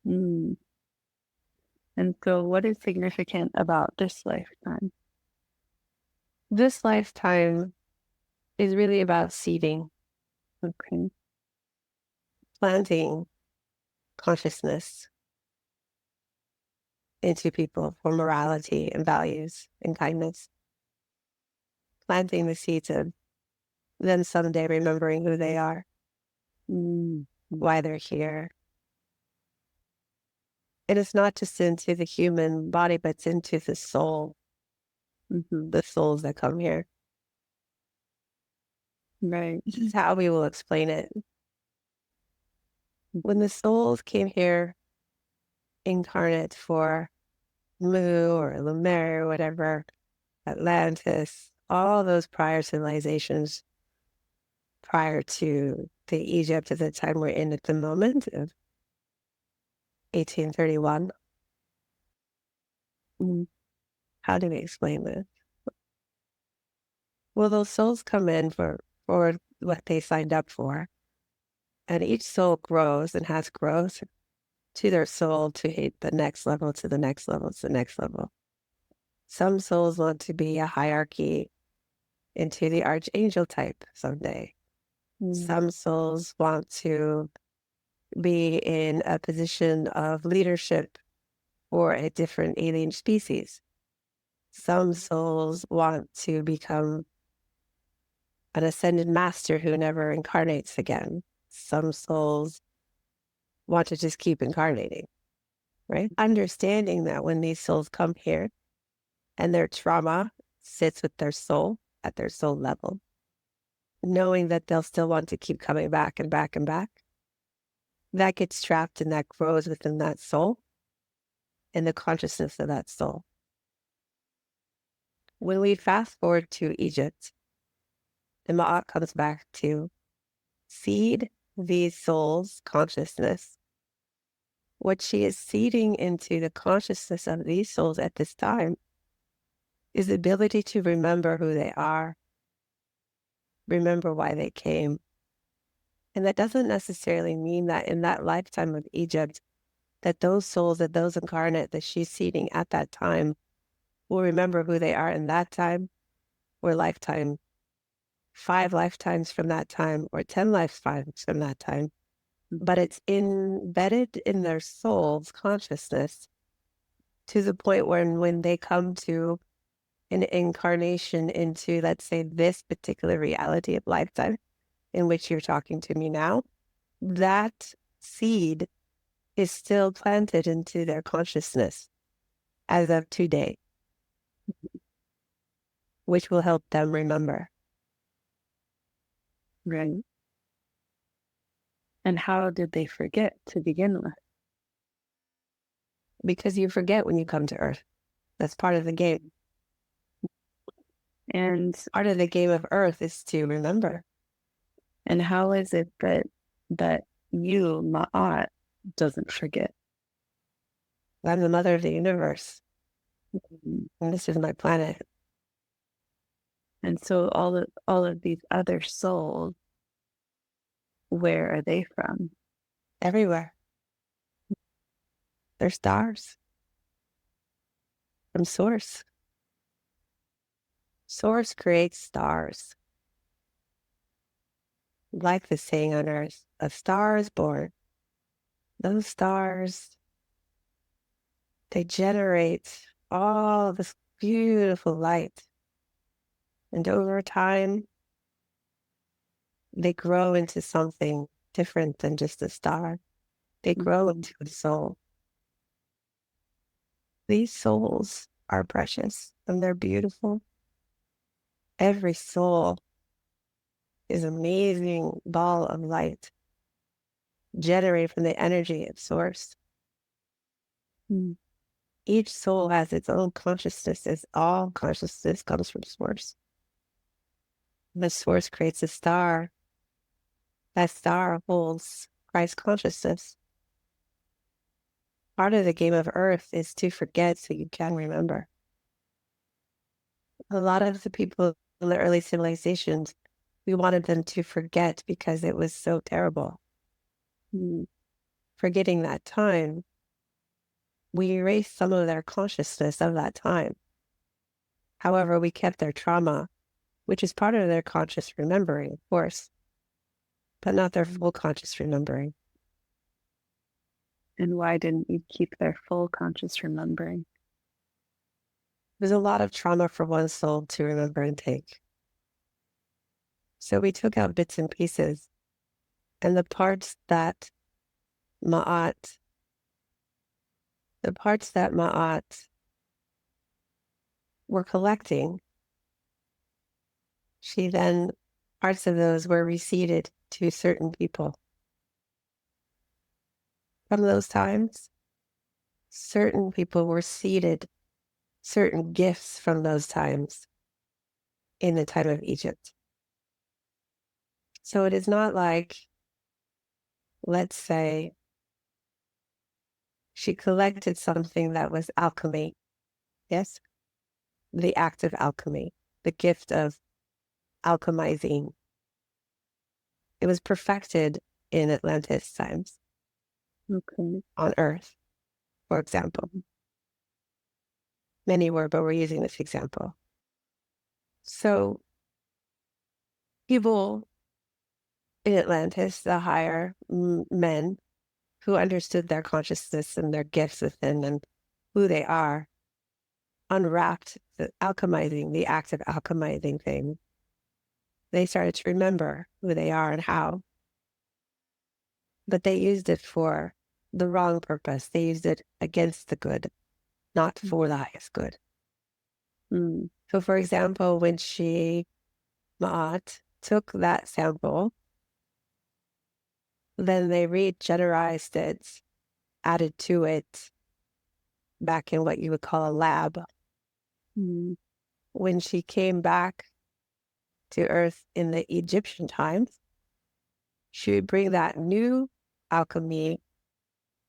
Mm. And so what is significant about this lifetime? This lifetime is really about seeding, Okay. planting consciousness into people for morality and values and kindness. Planting the seeds of them someday remembering who they are, why they're here. And it's not just into the human body, but it's into the soul, the souls that come here. Right. This is how we will explain it. When the souls came here incarnate for Mu or Lumer or whatever, Atlantis, all those prior civilizations prior to the Egypt at the time we're in at the moment of 1831. How do we explain this? Well, those souls come in for what they signed up for. And each soul grows and has growth to their soul to hit the next level, to the next level, to the next level. Some souls want to be a hierarchy into the archangel type someday. Some souls want to be in a position of leadership for a different alien species. Some souls want to become an ascended master who never incarnates again. Some souls want to just keep incarnating, right? Understanding that when these souls come here and their trauma sits with their soul at their soul level, knowing that they'll still want to keep coming back and back and back, that gets trapped and that grows within that soul and the consciousness of that soul. When we fast forward to Egypt, the Ma'at comes back to seed these souls' consciousness. What she is seeding into the consciousness of these souls at this time is the ability to remember who they are, remember why they came. And that doesn't necessarily mean that in that lifetime of Egypt, that those souls, that those incarnate that she's seeding at that time will remember who they are in that time or lifetime, 5 lifetimes from that time or 10 lifetimes from that time. But it's embedded in their soul's consciousness to the point where when they come to an incarnation into, let's say, this particular reality of lifetime in which you're talking to me now, that seed is still planted into their consciousness as of today, which will help them remember. Right. And how did they forget to begin with? Because you forget when you come to Earth. That's part of the game. And part of the game of Earth is to remember. And how is it that you, Ma'at, doesn't forget? I'm the mother of the universe. And this is my planet. And so all of these other souls, where are they from? Everywhere. They're stars. From Source. Source creates stars. Like the saying on Earth, a star is born. Those stars, they generate all this beautiful light. And over time, they grow into something different than just a star. They grow into a soul. These souls are precious and they're beautiful. Every soul is an amazing ball of light generated from the energy of source. Each soul has its own consciousness, as all consciousness comes from source. The source creates a star. That star holds Christ consciousness. Part of the game of earth is to forget so you can remember. A lot of the people in the early civilizations, we wanted them to forget because it was so terrible. Forgetting that time, we erased some of their consciousness of that time. However, we kept their trauma, which is part of their conscious remembering, of course, but not their full conscious remembering. And why didn't you keep their full conscious remembering? There's a lot of trauma for one soul to remember and take. So we took out bits and pieces, and the parts that Ma'at were collecting, parts of those were reseeded to certain people. From those times, certain people were seeded certain gifts from those times in the time of Egypt. So it is not like, let's say, she collected something that was alchemy. Yes? The act of alchemy, the gift of alchemizing. It was perfected in Atlantis times. Okay. On Earth, for example. Many were, but we're using this example. So people in Atlantis, the higher men who understood their consciousness and their gifts within and who they are, unwrapped the alchemizing, the act of alchemizing thing. They started to remember who they are and how. But they used it for the wrong purpose. They used it against the good, not for the highest good. So, for example, when Ma'at, took that sample, then they regenerized it, added to it back in what you would call a lab. When she came back to Earth in the Egyptian times, she would bring that new alchemy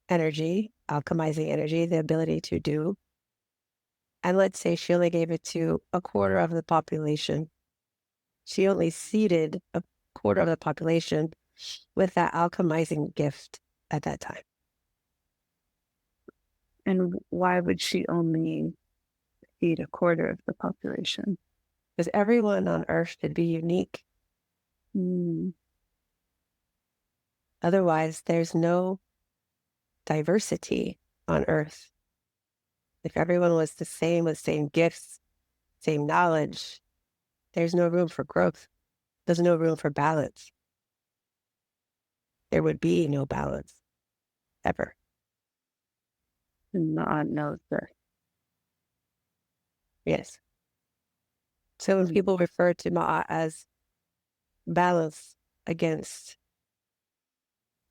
energy, alchemizing energy, the ability to do. And let's say she only gave it to a quarter of the population. She only seeded a quarter of the population with that alchemizing gift at that time. And why would she only feed a quarter of the population? Because everyone on Earth should be unique. Otherwise, there's no diversity on Earth. If everyone was the same with same gifts, same knowledge, there's no room for growth. There's no room for balance. There would be no balance, ever. And Ma'at knows this. Yes. So when people refer to Ma'at as balance against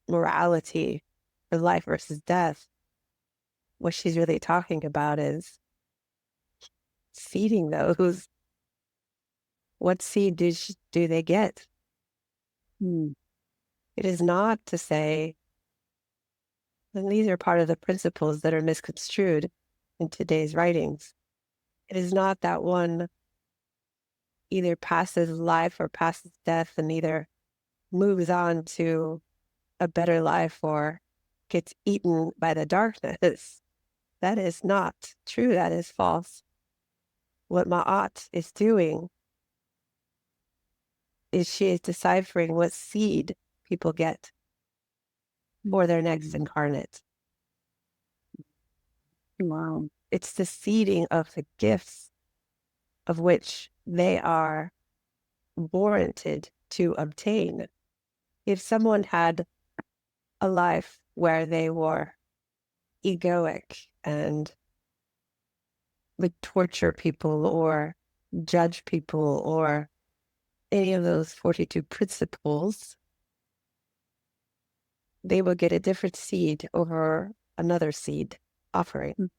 morality or life versus death, what she's really talking about is seeding those. What seed do they get? It is not to say, and these are part of the principles that are misconstrued in today's writings. It is not that one either passes life or passes death and either moves on to a better life or gets eaten by the darkness. That is not true. That is false. What Ma'at is doing is she is deciphering what seed people get for their next incarnate. Wow. It's the seeding of the gifts of which they are warranted to obtain. If someone had a life where they were egoic and would torture people or judge people or any of those 42 principles, they will get a different seed over another seed offering.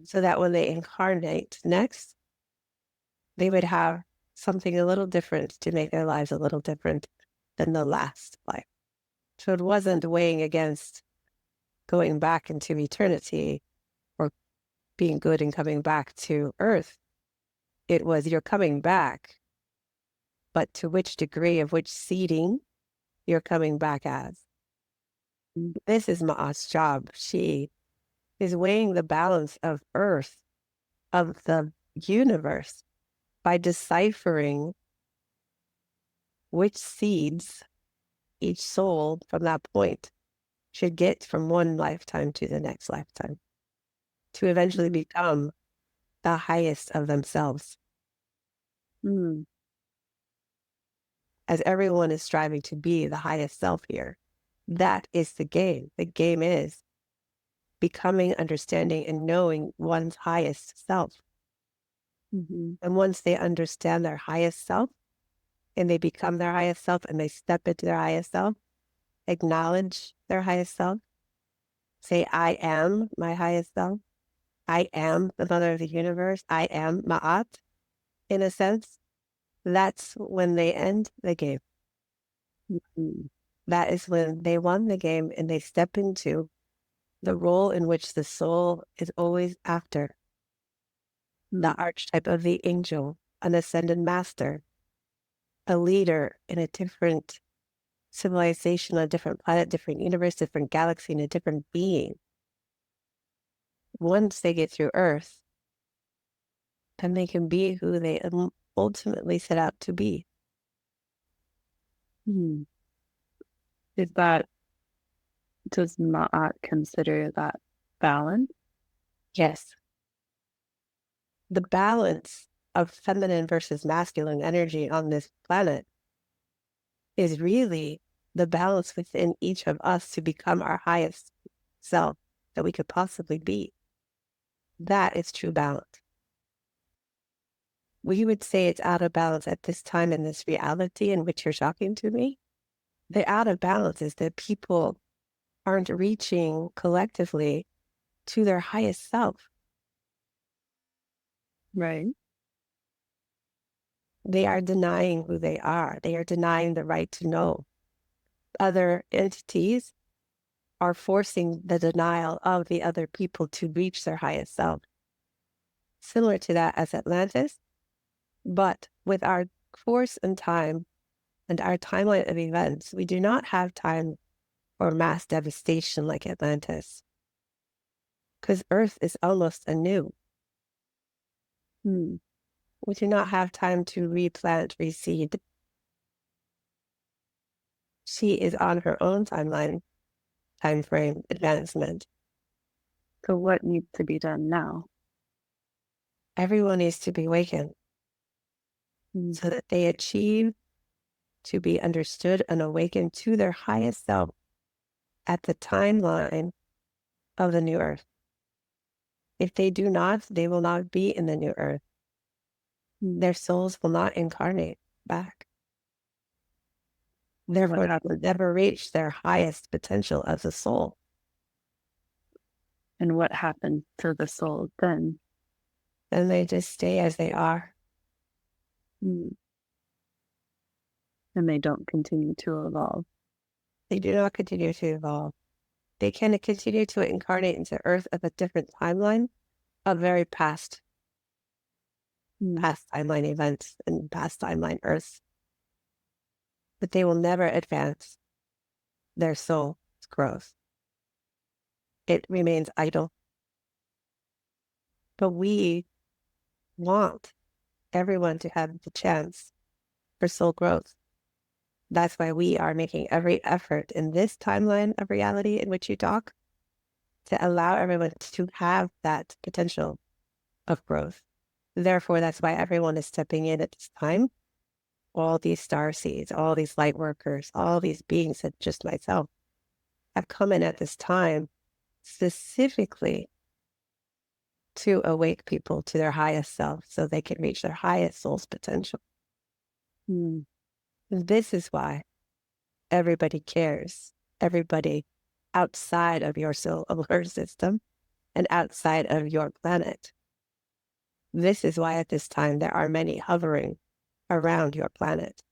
So that when they incarnate next, they would have something a little different to make their lives a little different than the last life. So it wasn't weighing against going back into eternity or being good and coming back to Earth. It was you're coming back, but to which degree of which seeding you're coming back as. This is Ma'at's job. She is weighing the balance of Earth, of the universe, by deciphering which seeds each soul from that point should get from one lifetime to the next lifetime to eventually become the highest of themselves. As everyone is striving to be the highest self here, that is the game. The game is becoming, understanding, and knowing one's highest self. And once they understand their highest self and they become their highest self and they step into their highest self, acknowledge their highest self, say, I am my highest self. I am the mother of the universe. I am Ma'at, in a sense. That's when they end the game. That is when they won the game and they step into the role in which the soul is always after. The archetype of the angel, an ascended master, a leader in a different civilization, a different planet, different universe, different galaxy, and a different being. Once they get through Earth, then they can be who they ultimately set out to be. Does Ma'at consider that balance? Yes. The balance of feminine versus masculine energy on this planet is really the balance within each of us to become our highest self that we could possibly be. That is true balance. We would say it's out of balance at this time in this reality in which you're talking to me. The out of balance is that people aren't reaching collectively to their highest self. Right. They are denying who they are. They are denying the right to know. Other entities are forcing the denial of the other people to reach their highest self. Similar to that as Atlantis, but with our force and time and our timeline of events, we do not have time for mass devastation like Atlantis, because Earth is almost anew. We do not have time to replant, reseed. She is on her own timeline, time frame, advancement. So what needs to be done now? Everyone needs to be awakened so that they achieve to be understood and awakened to their highest self at the timeline of the new Earth. If they do not, they will not be in the new Earth. Their souls will not incarnate back. Therefore, they will never reach their highest potential as a soul. And what happens to the soul then? Then they just stay as they are. And they don't continue to evolve. They do not continue to evolve. They can continue to incarnate into Earth of a different timeline, of very past timeline events and past timeline Earths. But they will never advance their soul's growth. It remains idle. But we want everyone to have the chance for soul growth. That's why we are making every effort in this timeline of reality in which you talk to allow everyone to have that potential of growth. Therefore, that's why everyone is stepping in at this time. All these star seeds, all these light workers, all these beings, and just myself, have come in at this time specifically to awake people to their highest self so they can reach their highest soul's potential. Mm. This is why everybody cares. Everybody outside of your solar system and outside of your planet. This is why at this time there are many hovering around your planet.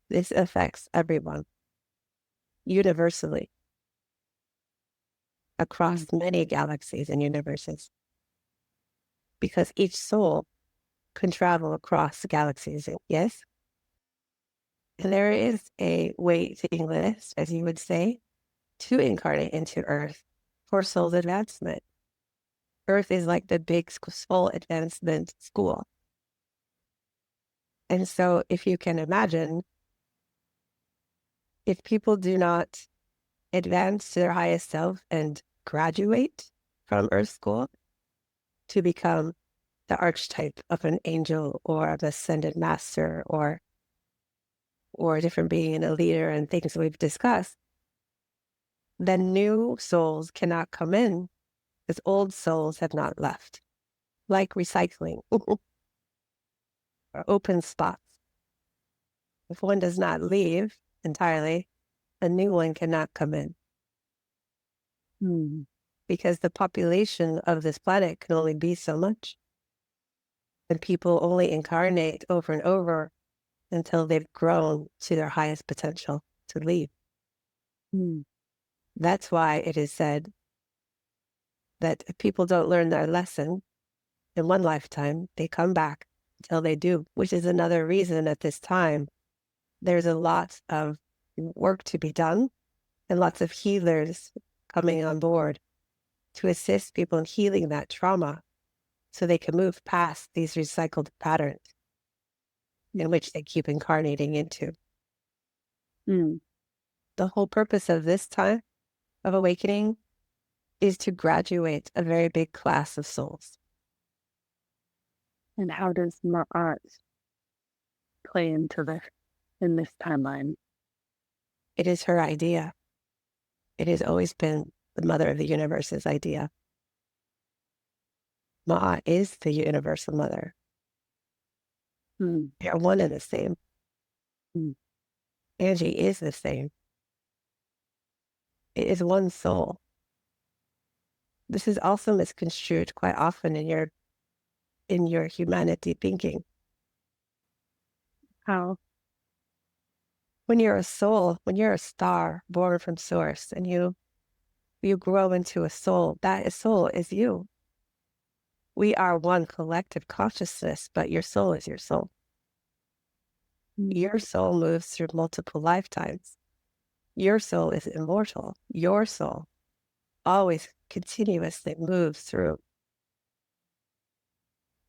This affects everyone universally across many galaxies and universes, because each soul can travel across galaxies. Yes? And there is a waiting list, as you would say, to incarnate into Earth for soul's advancement. Earth is like the big soul advancement school. And so if you can imagine, if people do not advance to their highest self and graduate from Earth school to become the archetype of an angel or an ascended master or a different being and a leader and things that we've discussed, then new souls cannot come in because old souls have not left, like recycling or open spots. If one does not leave entirely, a new one cannot come in. Because the population of this planet can only be so much. And people only incarnate over and over until they've grown to their highest potential to leave. That's why it is said that if people don't learn their lesson in one lifetime, they come back until they do, which is another reason at this time there's a lot of work to be done and lots of healers coming on board to assist people in healing that trauma so they can move past these recycled patterns in which they keep incarnating into. The whole purpose of this time of awakening is to graduate a very big class of souls. And how does Ma'at play into this in this timeline? It is her idea. It has always been the mother of the universe's idea. Ma'at is the universal mother. They are one and the same. Angie is the same. It is one soul. This is also misconstrued quite often in your humanity thinking. How? When you're a soul, when you're a star born from source and you grow into a soul, that soul is you. We are one collective consciousness, but your soul is your soul. Your soul moves through multiple lifetimes. Your soul is immortal. Your soul always continuously moves through.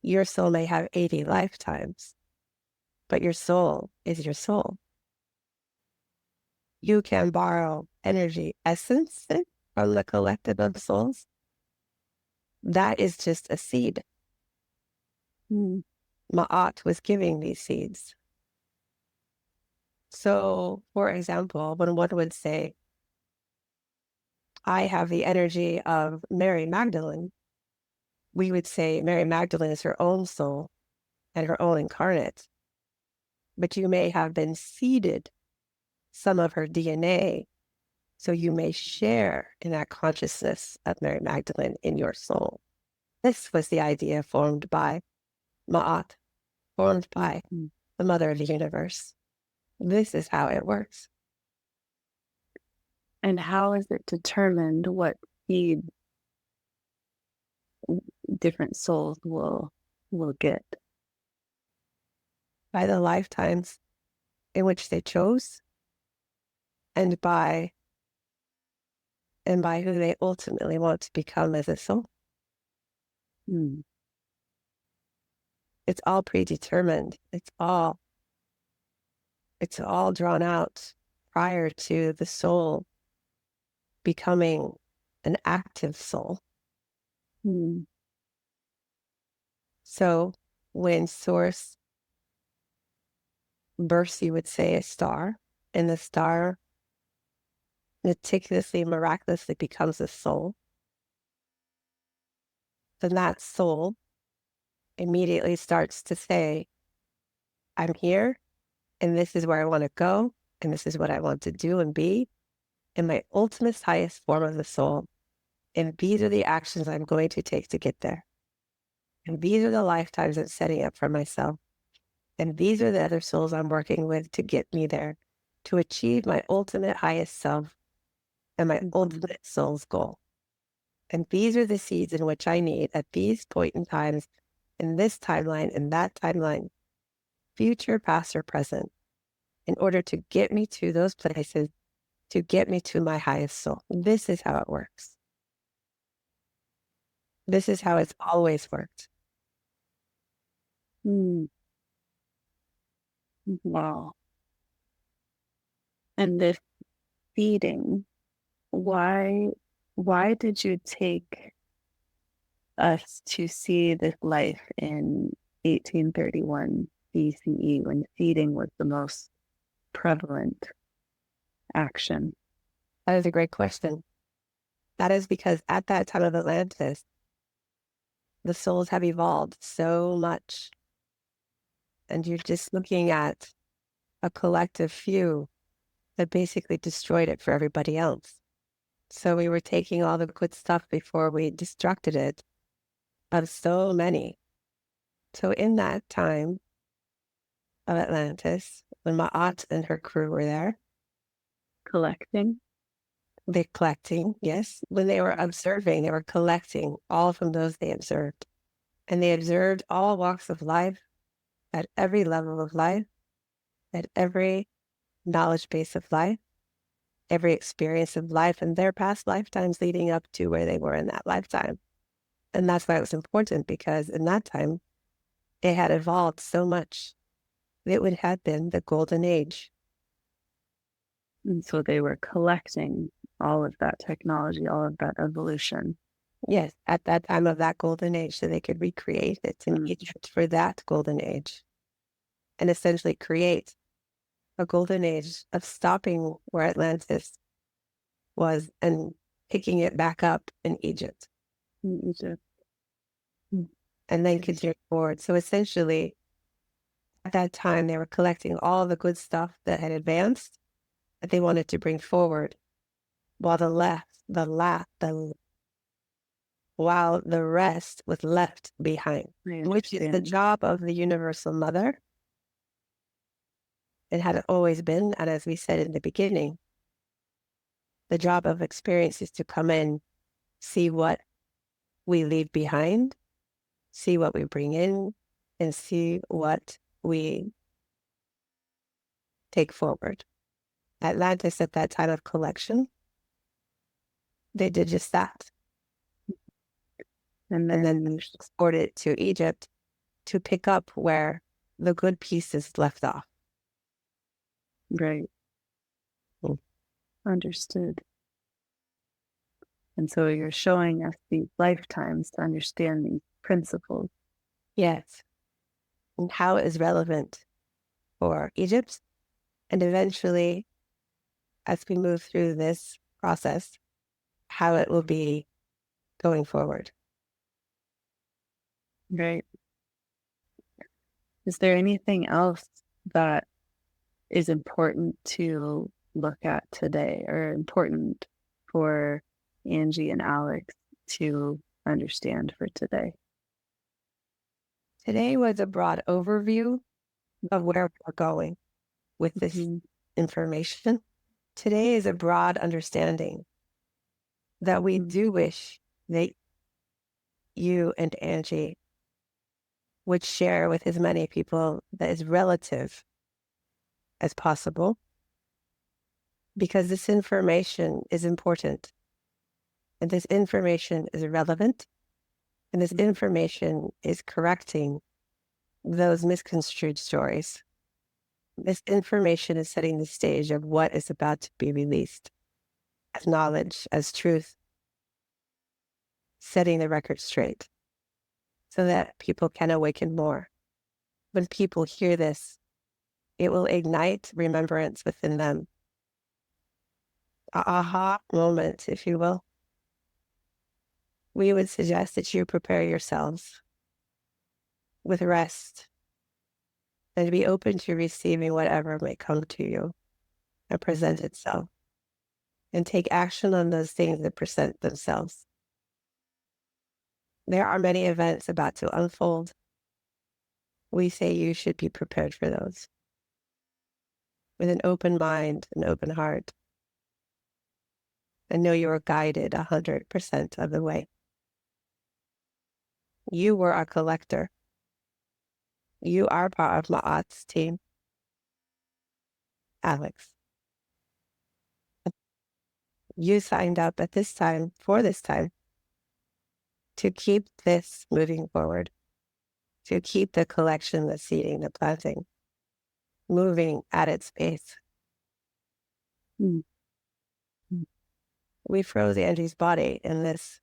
Your soul may have 80 lifetimes, but your soul is your soul. You can borrow energy essence from the collective of souls. That is just a seed. Ma'at was giving these seeds. So, for example, when one would say, I have the energy of Mary Magdalene, we would say Mary Magdalene is her own soul and her own incarnate. But you may have been seeded some of her DNA, so you may share in that consciousness of Mary Magdalene in your soul. This was the idea formed by Ma'at, formed by the mother of the universe. This is how it works. And how is it determined what seed different souls will get? By the lifetimes in which they chose, and by who they ultimately want to become as a soul. It's all predetermined. It's all drawn out prior to the soul becoming an active soul. So when Source bursts, you would say, a star, and the star meticulously, miraculously becomes a soul, then that soul immediately starts to say, I'm here, and this is where I want to go, and this is what I want to do and be in my ultimate highest form of the soul. And these are the actions I'm going to take to get there. And these are the lifetimes I'm setting up for myself. And these are the other souls I'm working with to get me there, to achieve my ultimate highest self and my ultimate soul's goal. And these are the seeds in which I need at these point in times, in this timeline, in that timeline, future, past, or present, in order to get me to those places, to get me to my highest soul. This is how it works. This is how it's always worked. Wow. And this feeding, why did you take us to see this life in 1831 BCE when feeding was the most prevalent action? That is a great question. That is because at that time of Atlantis, the souls have evolved so much. And you're just looking at a collective few that basically destroyed it for everybody else. So we were taking all the good stuff before we destructed it of so many. So in that time of Atlantis, when Ma'at and her crew were there, Collecting? they collecting, yes. When they were observing, they were collecting all from those they observed. And they observed all walks of life, at every level of life, at every knowledge base of life, every experience of life, and their past lifetimes leading up to where they were in that lifetime. And that's why it was important, because in that time, it had evolved so much. It would have been the golden age. And so they were collecting all of that technology, all of that evolution. Yes, at that time of that golden age, so they could recreate it in Egypt for that golden age and essentially create a golden age of stopping where Atlantis was and picking it back up in Egypt. In Egypt. And then continue forward. So essentially, at that time, they were collecting all the good stuff that had advanced that they wanted to bring forward, while while the rest was left behind, which is the job of the Universal Mother. It had always been, and as we said in the beginning, the job of experience is to come in, see what we leave behind, see what we bring in, and see what we take forward. Atlantis, at that time of collection, they did just that. And then they exported it to Egypt to pick up where the good pieces left off. Right. Understood. And so you're showing us these lifetimes to understand these principles. Yes. And how it is relevant for Egypt. And eventually, as we move through this process, how it will be going forward. Right. Is there anything else that is important to look at today, or important for Angie and Alex to understand for today? Today was a broad overview of where we're going with this information. Today is a broad understanding that we do wish that you and Angie would share with as many people that is relative as possible, because this information is important, and this information is relevant, and this information is correcting those misconstrued stories. This information is setting the stage of what is about to be released as knowledge, as truth, setting the record straight. so that people can awaken more. When people hear this, it will ignite remembrance within them. A aha moment, if you will. We would suggest that you prepare yourselves with rest and be open to receiving whatever may come to you and present itself, and take action on those things that present themselves. There are many events about to unfold. We say you should be prepared for those with an open mind, an open heart, and know you are guided 100% of the way. You were a collector. You are part of Ma'at's team. Alex, you signed up at this time, for this time, to keep this moving forward, to keep the collection, the seeding, the planting, moving at its pace. Mm. We froze Angie's body in this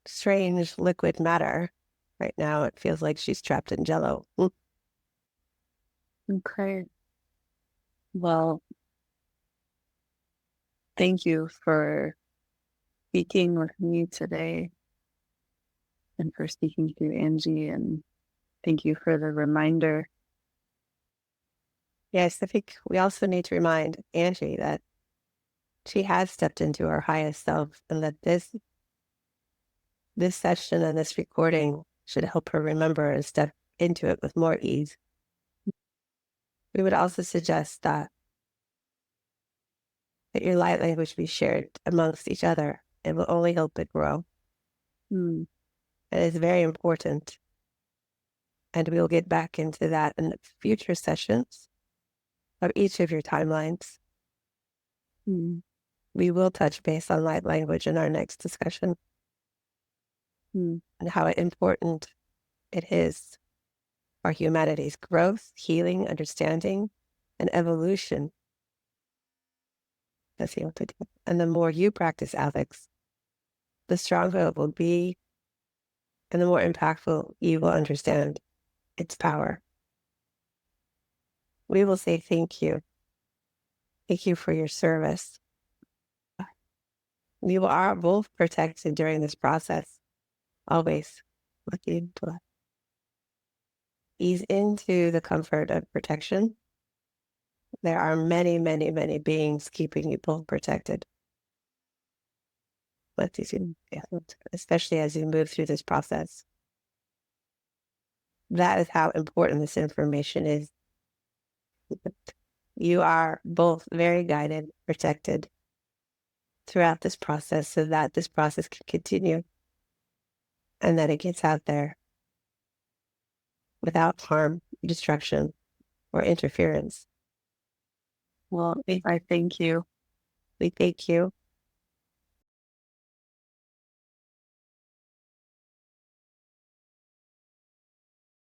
strange liquid matter. Right now, it feels like she's trapped in jello. Okay. Well, thank you for speaking with me today and for speaking to Angie, and thank you for the reminder. Yes, I think we also need to remind Angie that she has stepped into her highest self, and that this session and this recording should help her remember and step into it with more ease. We would also suggest that your light language be shared amongst each other. It will only help it grow. Mm. It is very important. And we will get back into that in future sessions of each of your timelines. Mm. We will touch base on light language in our next discussion, Mm. and how important it is for humanity's growth, healing, understanding, and evolution. That's what to do. And the more you practice, Alex, the stronger it will be, and the more impactful you will understand its power. We will say thank you. Thank you for your service. You are both protected during this process, always. Looking to ease into the comfort of protection. There are many, many, many beings keeping you both protected. Especially as you move through this process. That is how important this information is. You are both very guided, protected throughout this process, so that this process can continue and that it gets out there without harm, destruction, or interference. Well, I thank you. We thank you.